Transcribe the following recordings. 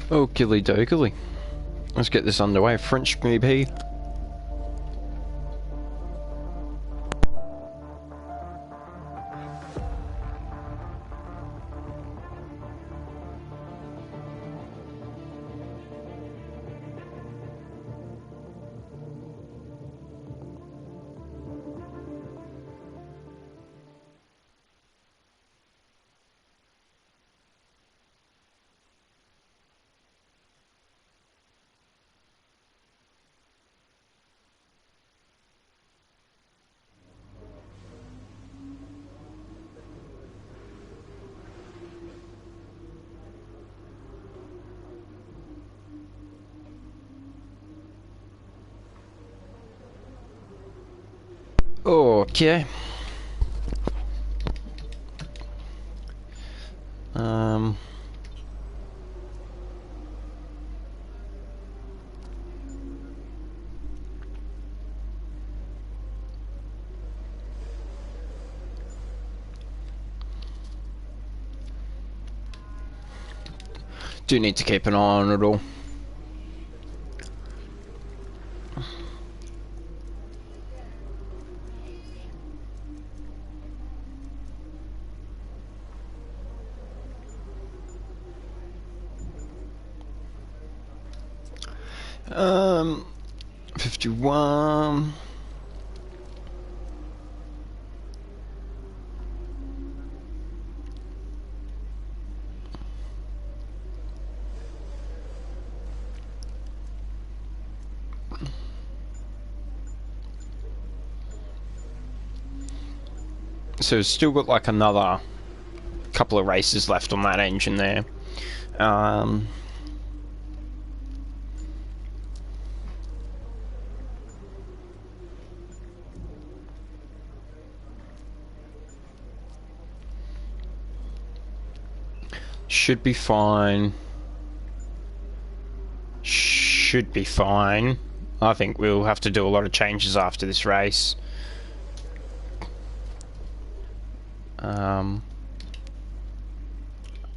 Okie dokie. Let's get this underway. French GP. Okay. Do need to keep an eye on it all. Um, 51. So still got like another couple of races left on that engine there. Should be fine. Should be fine. I think we'll have to do a lot of changes after this race.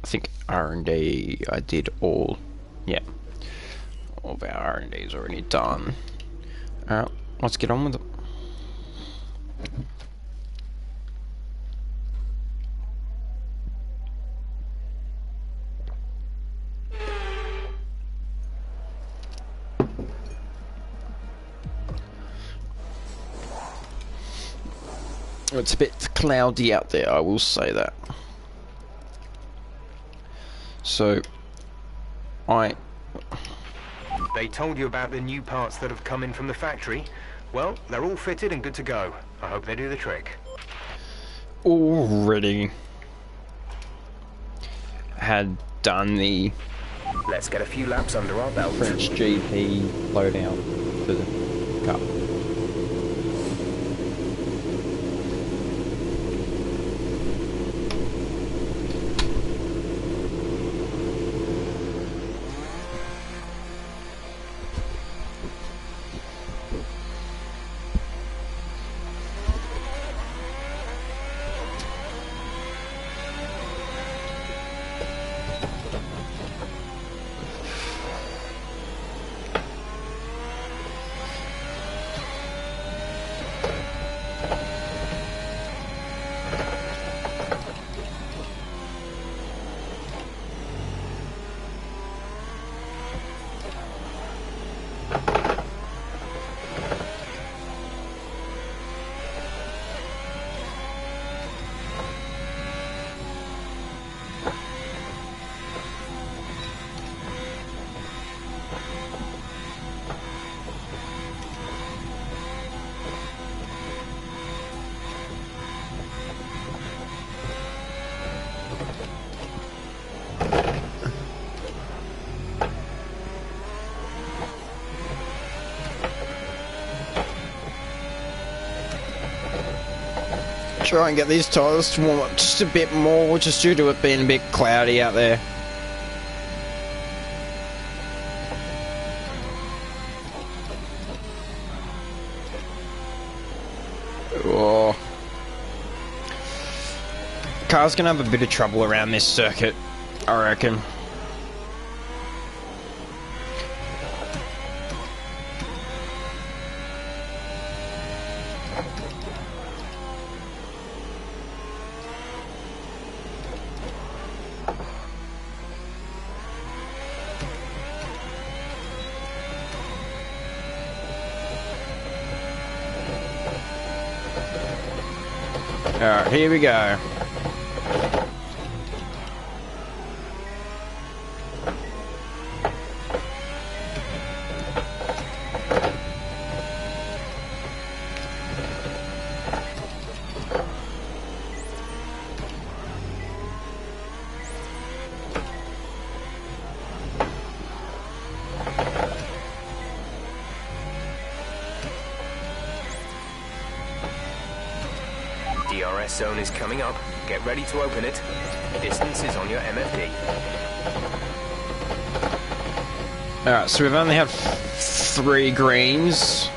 I think R&D I did all. Yeah. All of our R&D is already done. Alright, let's get on with it. It's a bit cloudy out there, I will say that. So, They told you about the new parts that have come in from the factory? Well, they're all fitted and good to go. I hope they do the trick. Already had done the Let's get a few laps under our belt. French GP loadout for the Cup. Try and get these tyres to warm up just a bit more, just due to it being a bit cloudy out there. Oh. Car's gonna have a bit of trouble around this circuit, I reckon. Alright, here we go. DRS zone is coming up. Get ready to open it. Distance is on your MFD. Alright, so we've only had 3 greens.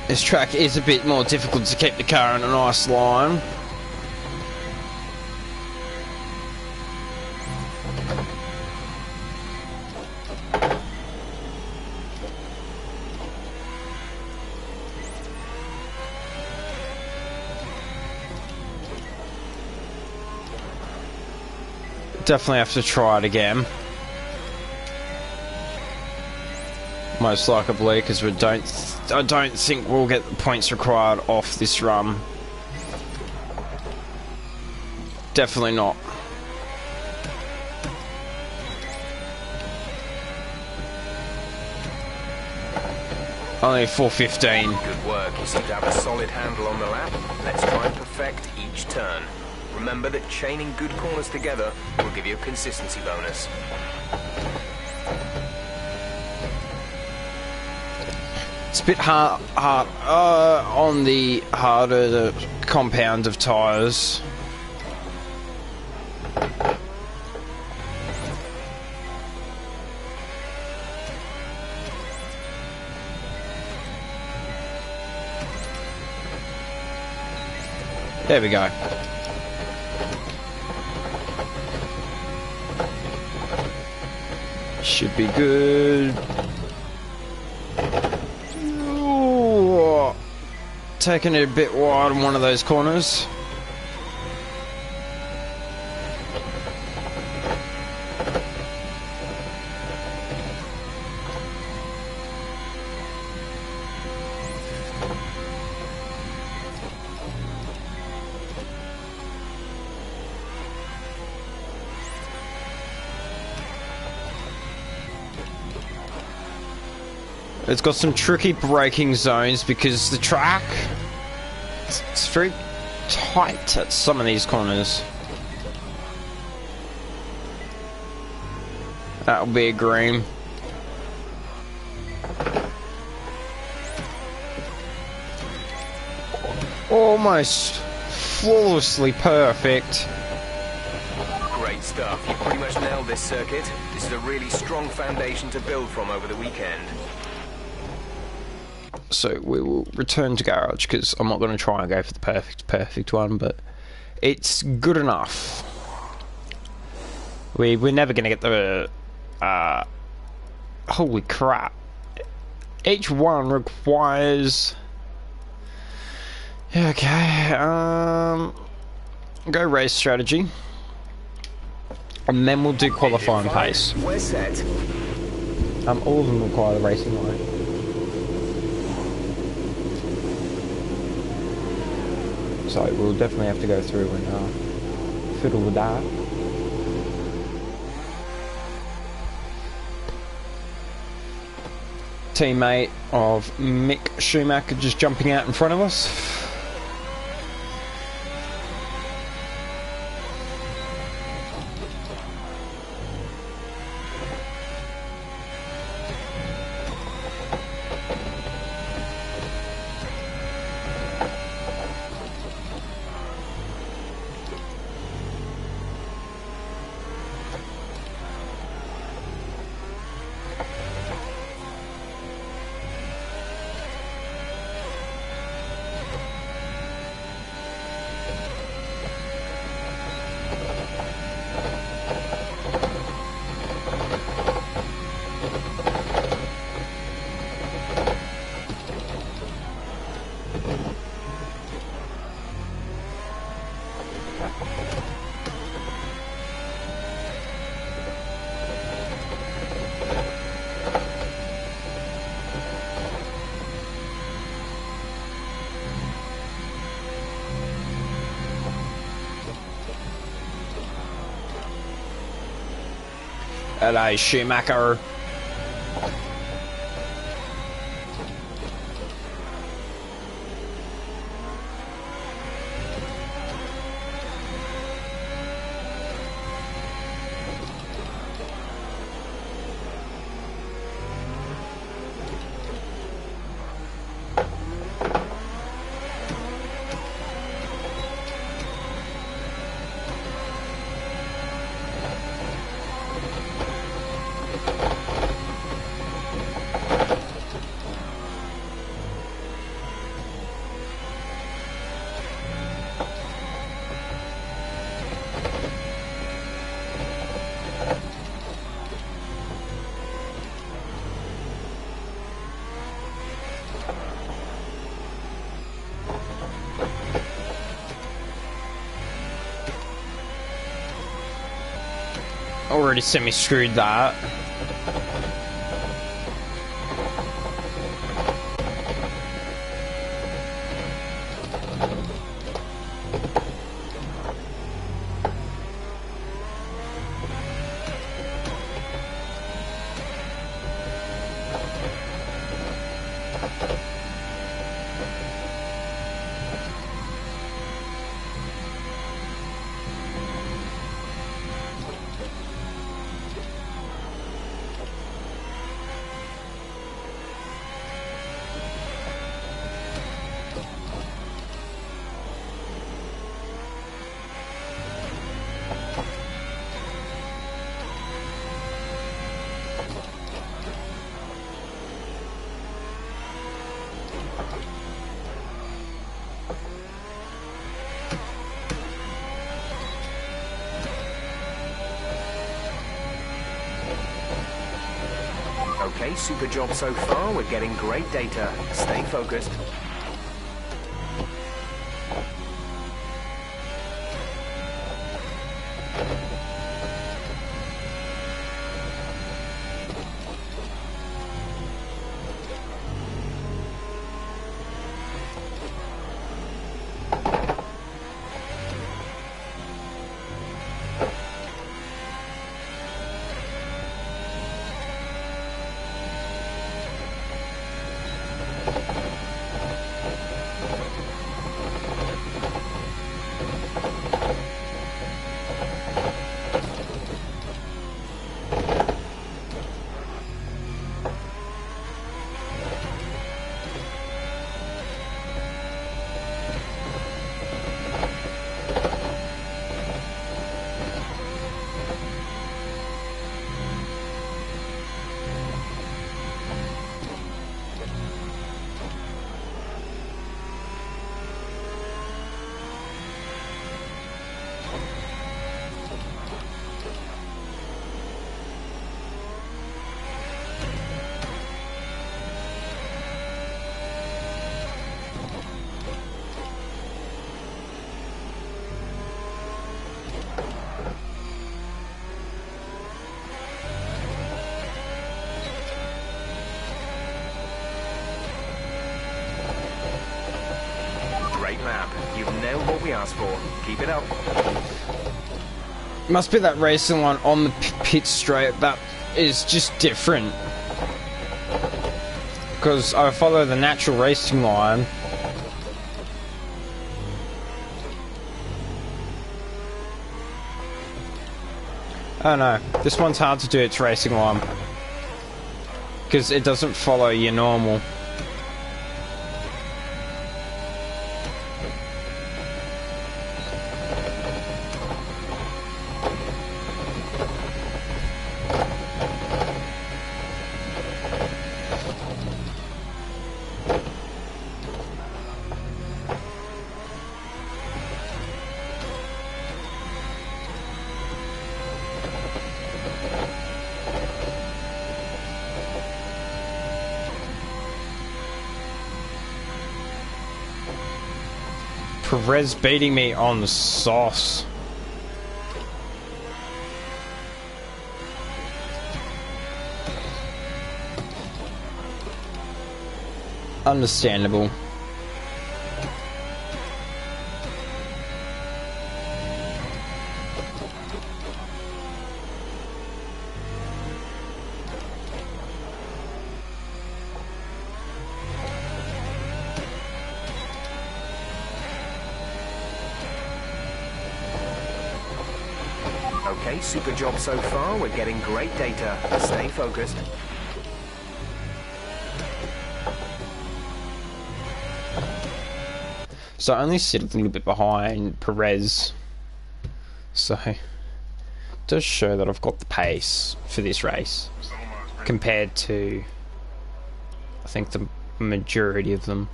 This track is a bit more difficult to keep the car in a nice line. Definitely have to try it again. Most likely, because I don't think we'll get the points required off this run. Definitely not. Only 4:15. Good work. You seem to have a solid handle on the lap. Let's try and perfect each turn. Remember that chaining good corners together will give you a consistency bonus. It's a bit hard on the harder compound of tyres. There we go. Should be good. Ooh, taking it a bit wide on one of those corners. It's got some tricky braking zones because the track it's very tight at some of these corners. That'll be a green. Almost flawlessly perfect. Great stuff. You pretty much nailed this circuit. This is a really strong foundation to build from over the weekend. So we will return to garage because I'm not going to try and go for the perfect one, but it's good enough. We're never going to get the holy crap. Each one requires okay. Go race strategy, and then we'll do qualifying pace. We're set. All of them require the racing line. So we'll definitely have to go through and fiddle with that. Teammate of Mick Schumacher just jumping out in front of us. Hello, Schumacher. Already semi-screwed that. Okay, super job so far. We're getting great data. Stay focused. Great lap. You've nailed what we asked for. Keep it up. Must be that racing line on the pit straight that is just different. Because I follow the natural racing line. Oh no, this one's hard to do its racing line. Because it doesn't follow your normal. Perez beating me on the sauce. Understandable. Okay, super job so far. We're getting great data. Stay focused. So I only sit a little bit behind Perez. So it does show that I've got the pace for this race compared to, I think, the majority of them.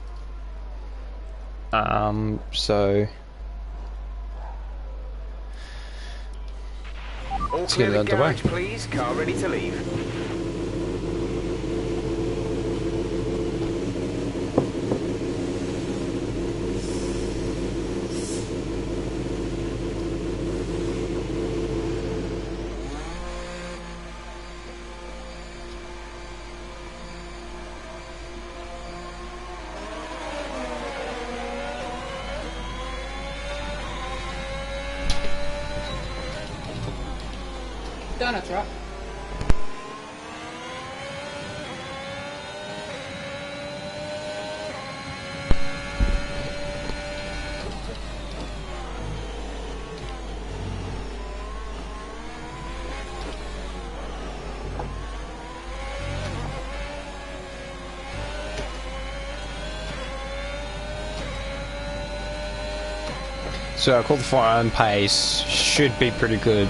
So All let's clear get it the underway. garage, please. Car ready to leave. Donuts, right? So I call the fire pace should be pretty good.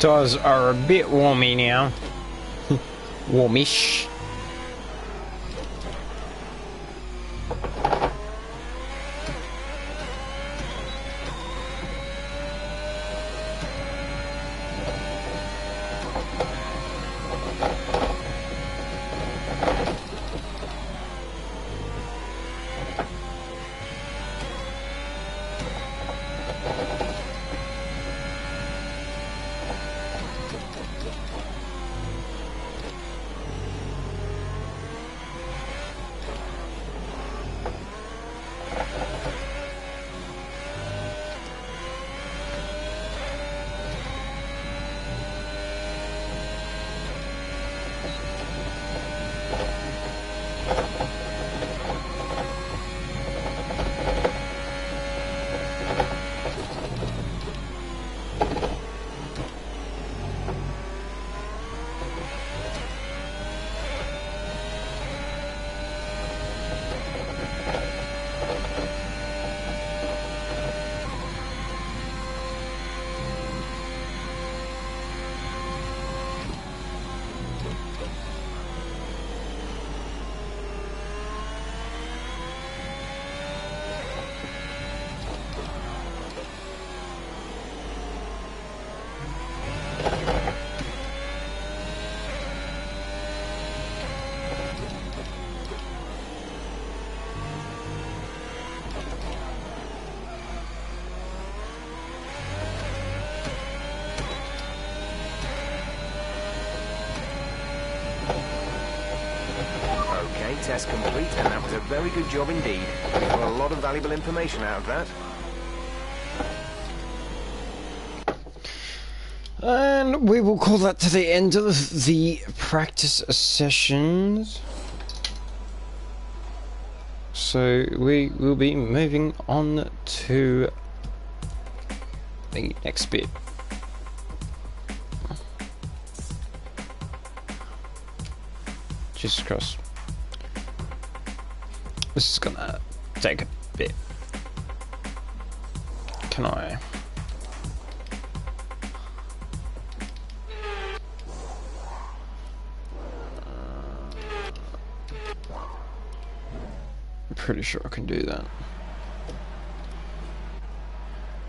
Tires are a bit warmy now. Warmish. Test complete, and that was a very good job indeed. We got a lot of valuable information out of that. And we will call that to the end of the practice sessions. So we will be moving on to the next bit. Jesus Christ. This is gonna take a bit. Can I? I'm pretty sure I can do that.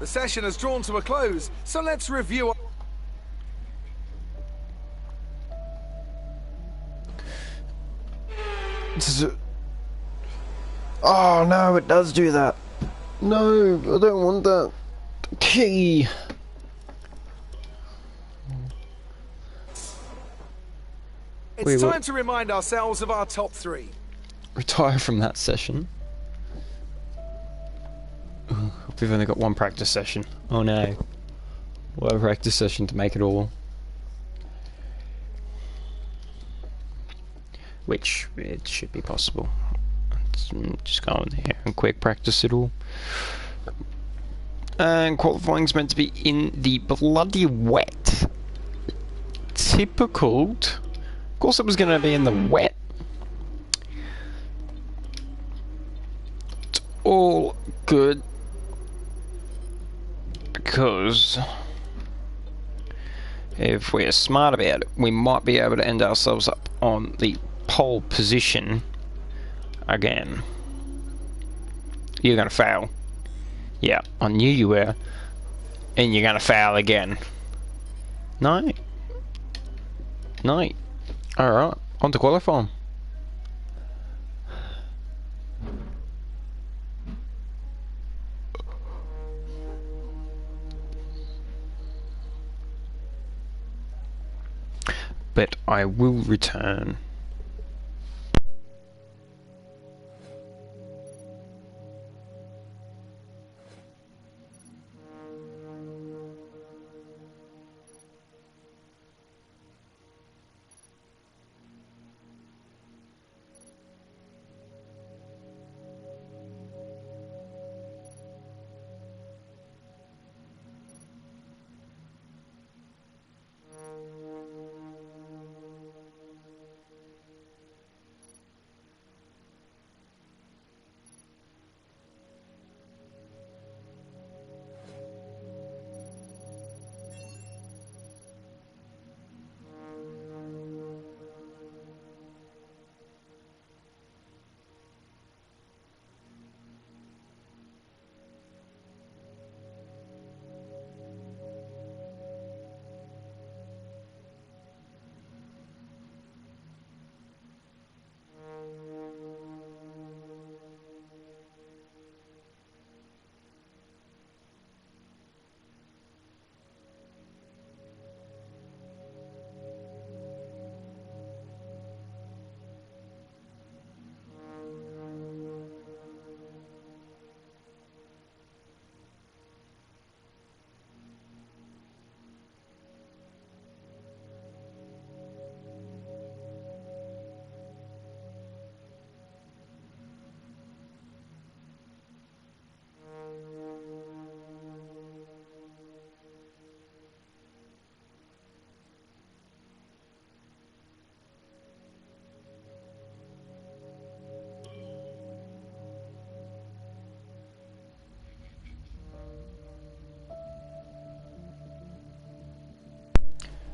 The session has drawn to a close, so let's review. Oh no, it does do that. No, I don't want that. Key. It's time to remind ourselves of our top 3. Retire from that session. We've only got one practice session. Oh no. We'll have a practice session to make it all. Which, it should be possible. Let's just go in there and quick practice it all. And qualifying's meant to be in the bloody wet. Typical. Of course it was going to be in the wet. It's all good. Because if we're smart about it, we might be able to end ourselves up on the pole position again. You're going to fail. Yeah, I knew you were. And you're going to fail again. No. No. Alright, on to qualifying. But I will return.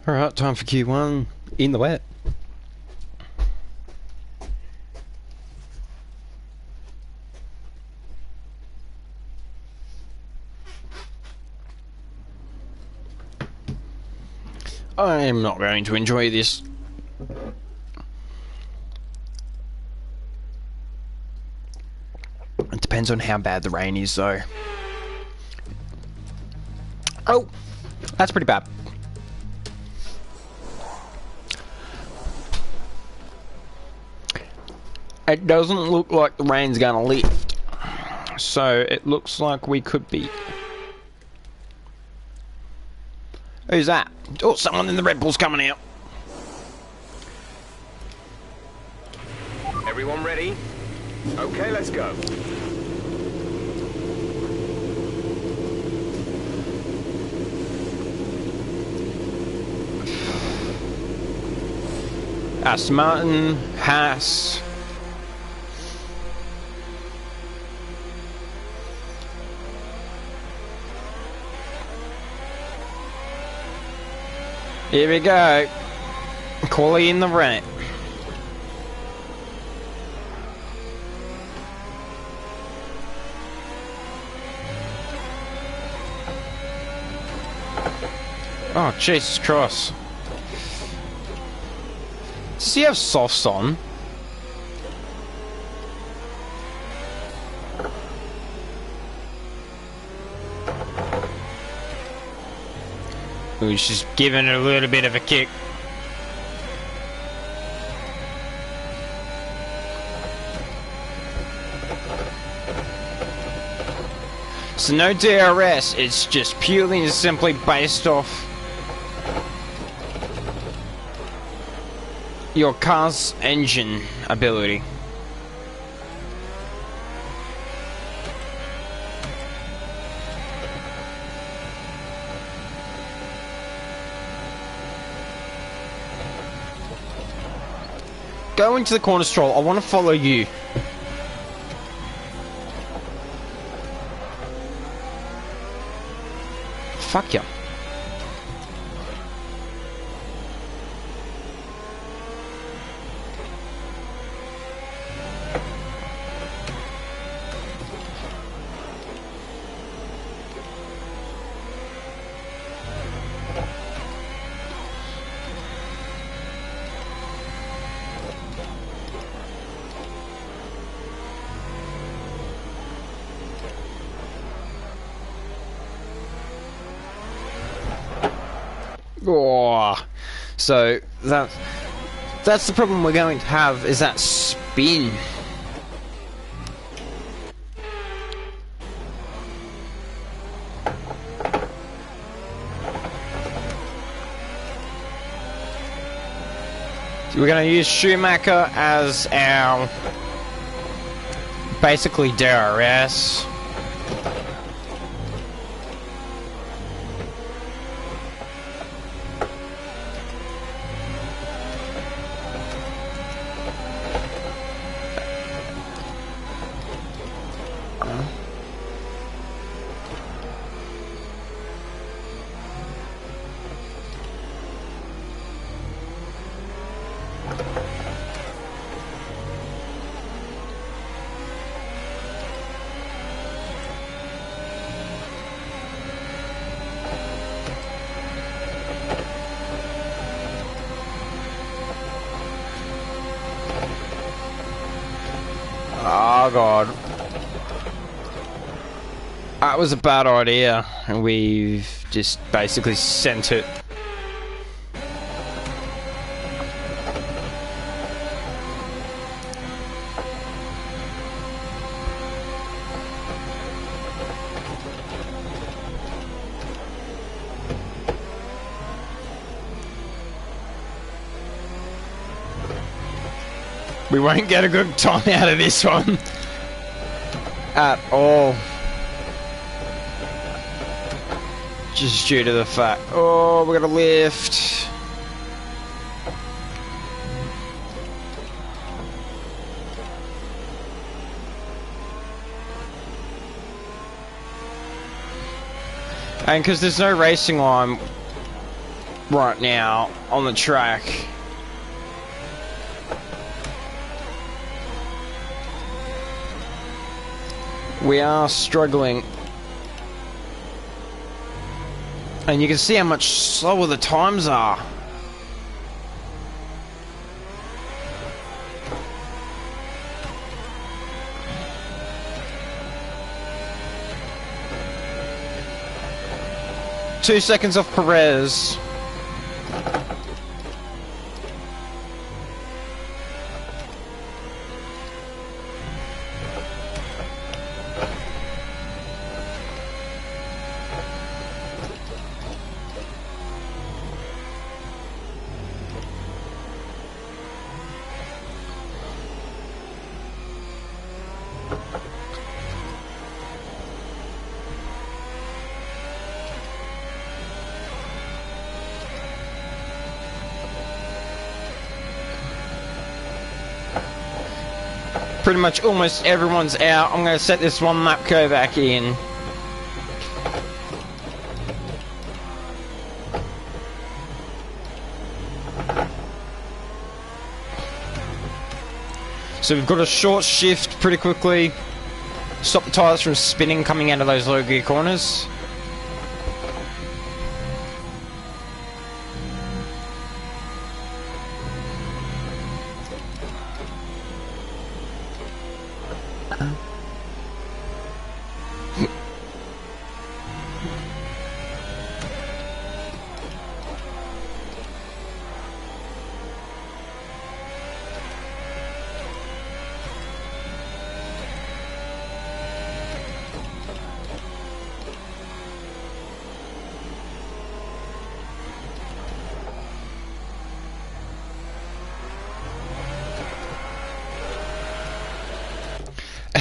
Alright, time for Q1 in the wet. I am not going to enjoy this. It depends on how bad the rain is, though. Oh, that's pretty bad. It doesn't look like the rain's gonna lift, so it looks like we could be... Who's that? Oh, someone in the Red Bull's coming out. Everyone ready? Okay, let's go. Aston Martin, Haas... Here we go. Quali in the right. Oh, Jesus Christ. Does he have softs on? Ooh, he's just giving it a little bit of a kick. So no DRS, it's just purely and simply based off your car's engine ability. Go into the corner stroll, I want to follow you. Fuck ya. Oh, so that's the problem we're going to have, is that spin. So we're going to use Schumacher as our basically DRS. Oh god. That was a bad idea, and we've just basically sent it. We won't get a good time out of this one at all. Just due to the fact, oh, we're gonna lift. And because there's no racing line right now on the track, we are struggling. And you can see how much slower the times are. Two seconds off Perez. Pretty much almost everyone's out. I'm going to set this one lap go back in. So we've got a short shift pretty quickly. Stop the tyres from spinning coming out of those low gear corners.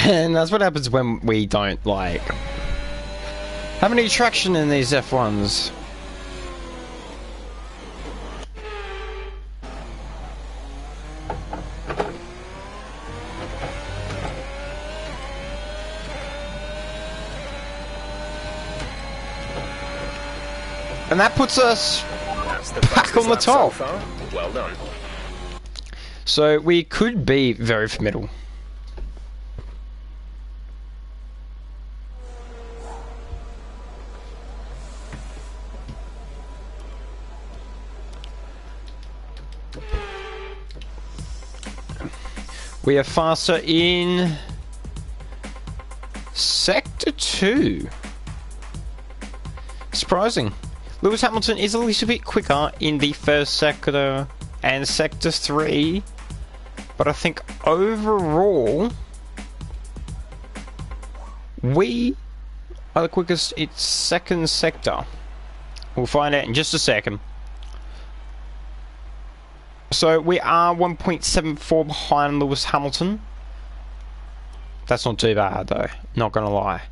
And that's what happens when we don't, like, have any traction in these F1s. And that puts us back on the top. So well done. So we could be very formidable. We are faster in Sector 2. Surprising. Lewis Hamilton is a little bit quicker in the first sector and Sector 3, but I think overall we are the quickest in second sector. We'll find out in just a second. So we are 1.74 behind Lewis Hamilton. That's not too bad though, not gonna lie.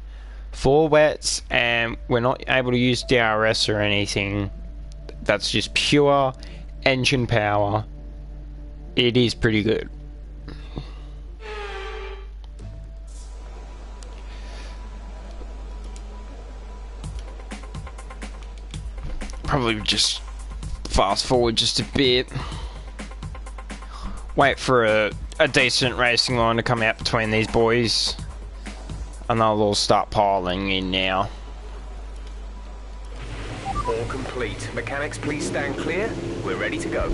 4 wets and we're not able to use DRS or anything. That's just pure engine power. It is pretty good. Probably just fast forward just a bit. Wait for a decent racing line to come out between these boys. And they'll all start piling in now. All complete. Mechanics, please stand clear. We're ready to go.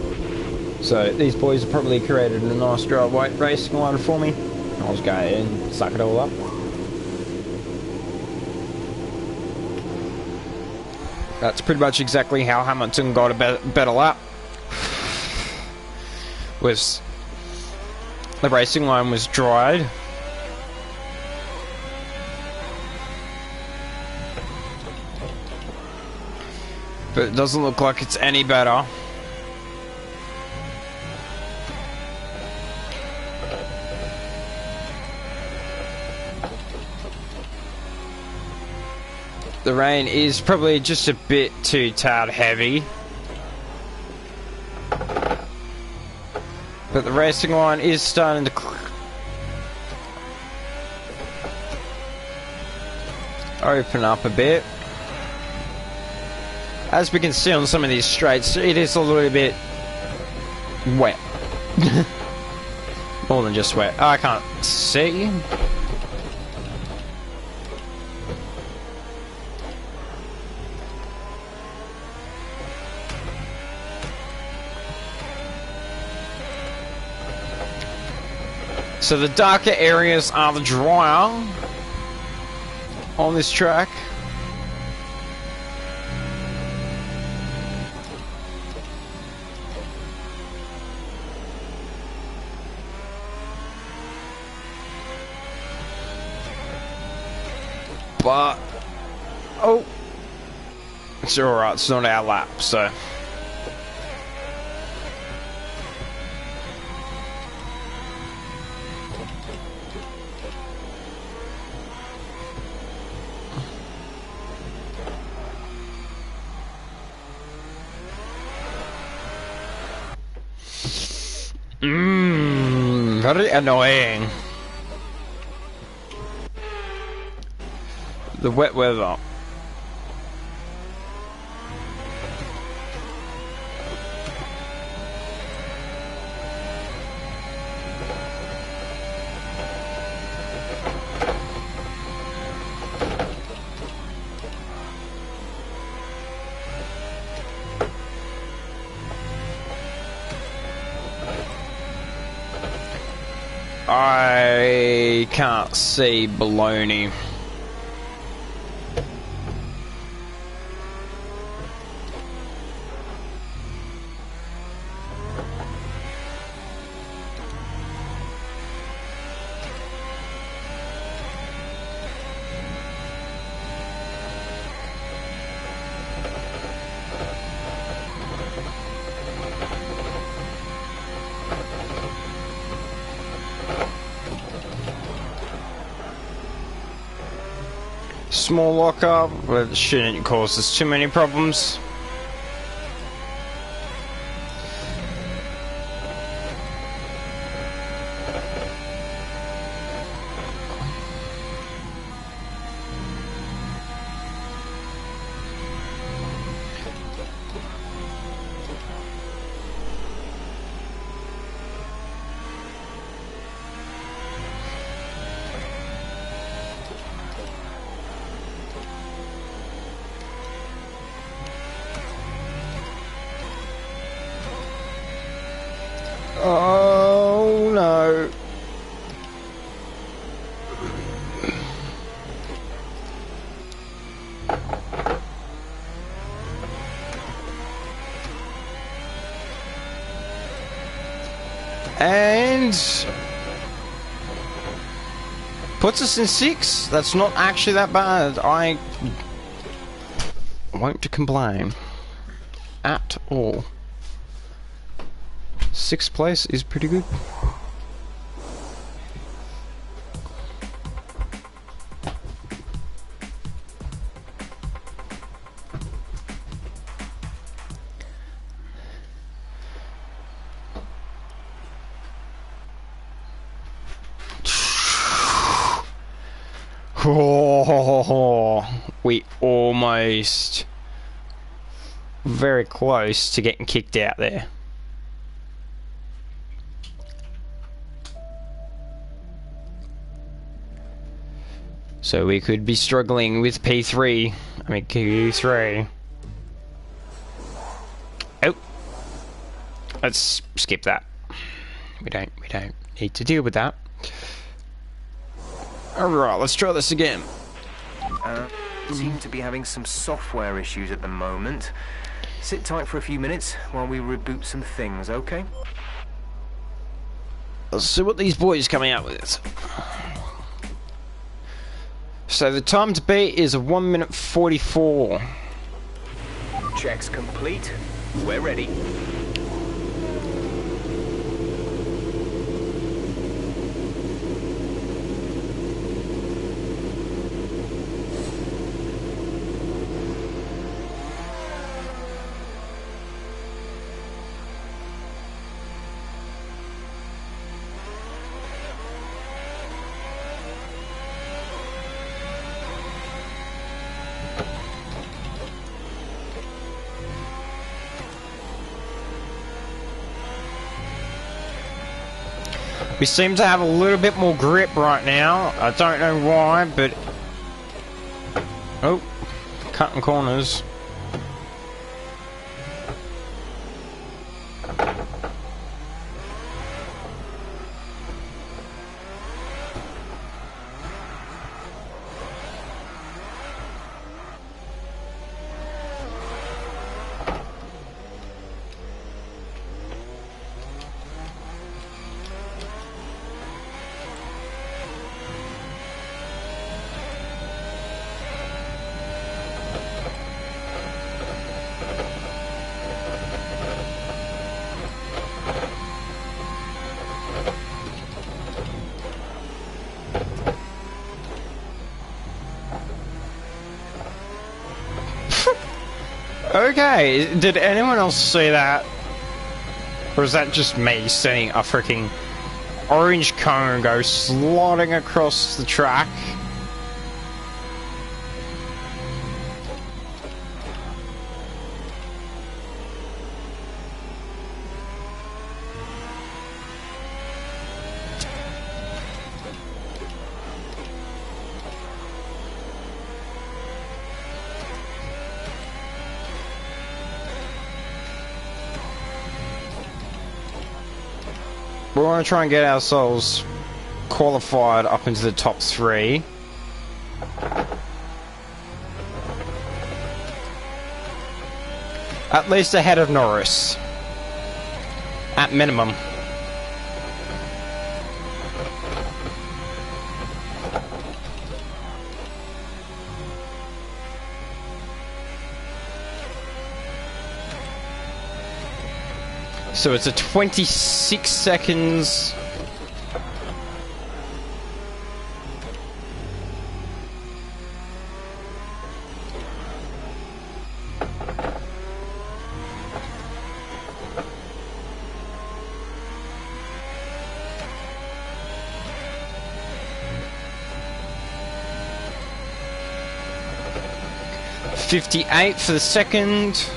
So these boys have probably created a nice dry white racing line for me. I'll just go ahead and suck it all up. That's pretty much exactly how Hamilton got a better lap. Was the racing line was dried. But it doesn't look like it's any better. The rain is probably just a bit too tad heavy. But the racing line is starting to open up a bit. As we can see on some of these straights, it is a little bit wet. More than just wet. I can't see. So the darker areas are the drier on this track. But, oh, it's alright, it's not our lap, so. Very annoying. The wet weather. I can't see baloney. small lockup, but it shouldn't cause us too many problems. Oh no. And puts us in 6. That's not actually that bad. I won't complain at all. 6th place is pretty good. Oh, we almost very close to getting kicked out there. So we could be struggling with P3. I mean Q3. Oh, let's skip that. We don't need to deal with that. Alright, let's try this again. Seem to be having some software issues at the moment. Sit tight for a few minutes while we reboot some things, okay? Let's see what these boys coming out with. So the time to beat is 1 minute 44. Checks complete. We're ready. We seem to have a little bit more grip right now. I don't know why, but... Oh, cutting corners. Okay, did anyone else see that? Or is that just me seeing a freaking orange cone go sliding across the track? We want to try and get ourselves qualified up into the top 3. At least ahead of Norris. At minimum. So it's a 26 seconds. 58 for the second.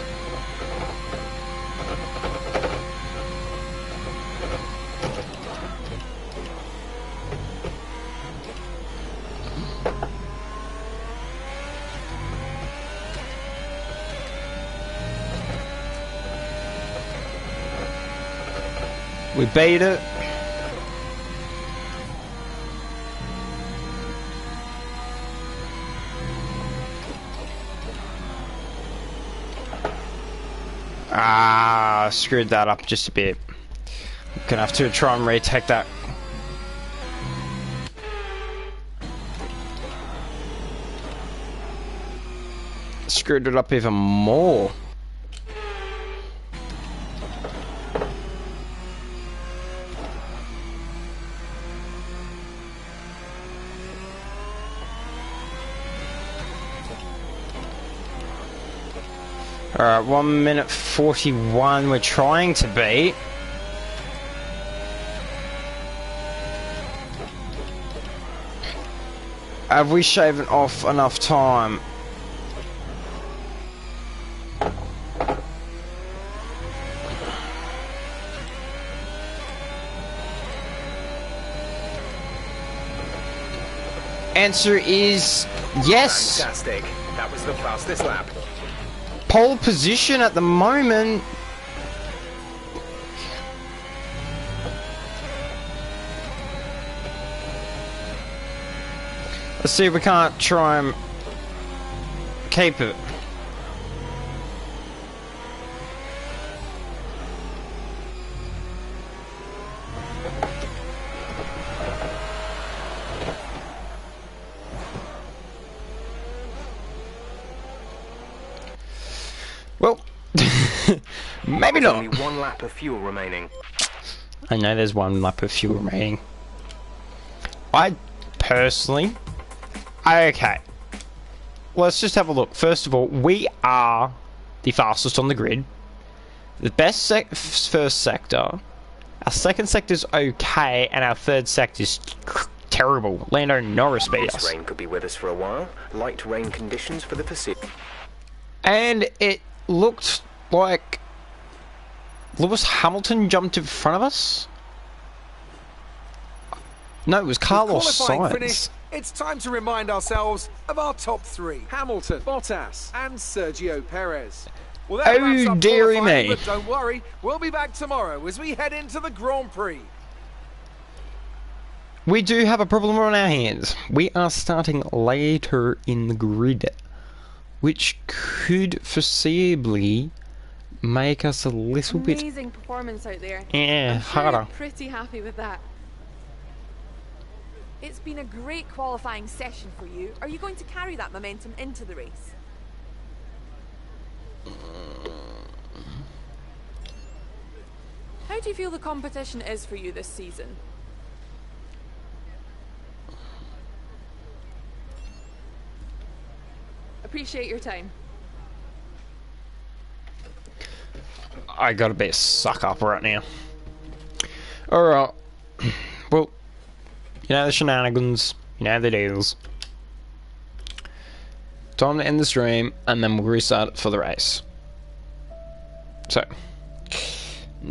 We beat it. Ah, screwed that up just a bit. Gonna have to try and retake that. Screwed it up even more. Alright, 1 minute 41 we're trying to beat. Have we shaven off enough time? Answer is yes. Fantastic. That was the fastest lap. Pole position at the moment. Let's see if we can't try and keep it. Well, maybe not. Only 1 lap of fuel remaining. I know there's 1 lap of fuel remaining. I personally... Okay. Let's just have a look. First of all, we are the fastest on the grid. The best first sector. Our second sector is okay, and our third sector is terrible. Lando Norris beat us. Rain could be with us for a while. Light rain conditions for the foreseeable. And it looked like Lewis Hamilton jumped in front of us. No, it was Carlos Sainz. Finish, it's time to remind ourselves of our top 3. Hamilton, Bottas and Sergio Perez. Well, that wraps up dearie qualifying, me. But don't worry, we'll be back tomorrow as we head into the Grand Prix. We do have a problem on our hands. We are starting later in the grid, which could foreseeably make us a little bit... Amazing performance out there. Yeah, I'm sure harder. you're pretty happy with that. It's been a great qualifying session for you. Are you going to carry that momentum into the race? How do you feel the competition is for you this season? Appreciate your time. I gotta be a suck up right now. Alright. Well, you know the shenanigans, you know the deals. Time to end the stream, and then we'll restart it for the race. So,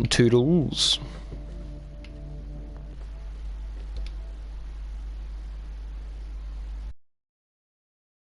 toodles.